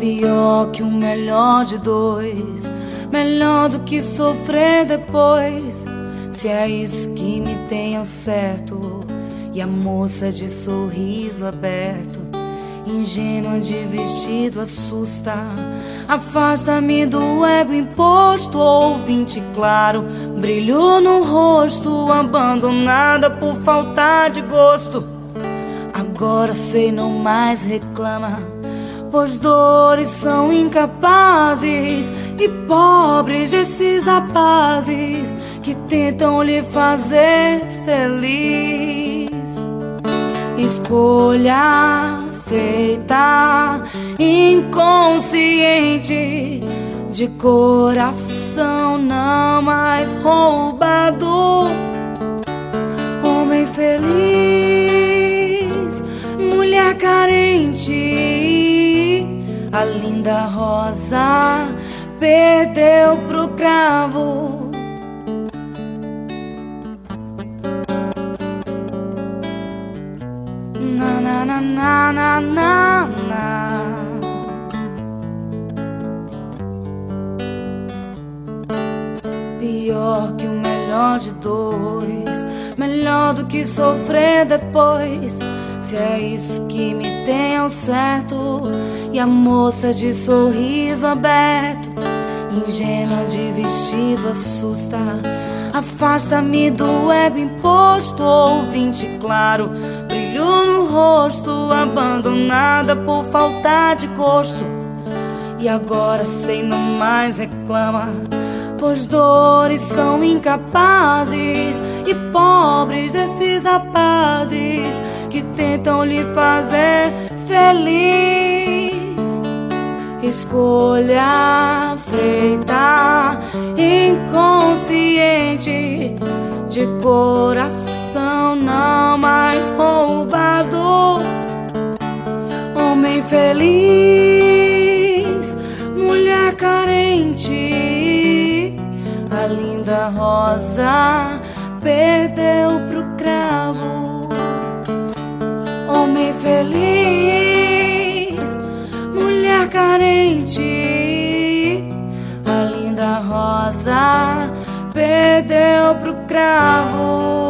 Pior que o melhor de dois, melhor do que sofrer depois. Se é isso que me tem ao certo. E a moça de sorriso aberto, ingênua de vestido, assusta. Afasta-me do ego imposto, ouvinte claro, brilho no rosto, abandonada por falta de gosto. Agora sei, não mais reclama, pois dores são incapazes e pobres esses rapazes que tentam lhe fazer feliz. Escolha feita, inconsciente, de coração não mais roubado. Homem feliz, mulher carente, a linda rosa perdeu pro cravo. Na na na na na na na. Pior que o melhor de dois, melhor do que sofrer depois. Se é isso que me tem ao certo. E a moça de sorriso aberto, ingênua de vestido, assusta. Afasta-me do ego imposto, ouvinte claro, brilho no rosto, abandonada por falta de gosto. E agora sei, não mais reclama, pois dores são incapazes e pobres esses rapazes que tentam lhe fazer feliz. Escolha feita, inconsciente, de coração não mais roubado. Homem feliz, mulher carente, a linda rosa perdeu pro cravo. Homem feliz, mulher carente, a linda rosa perdeu pro cravo.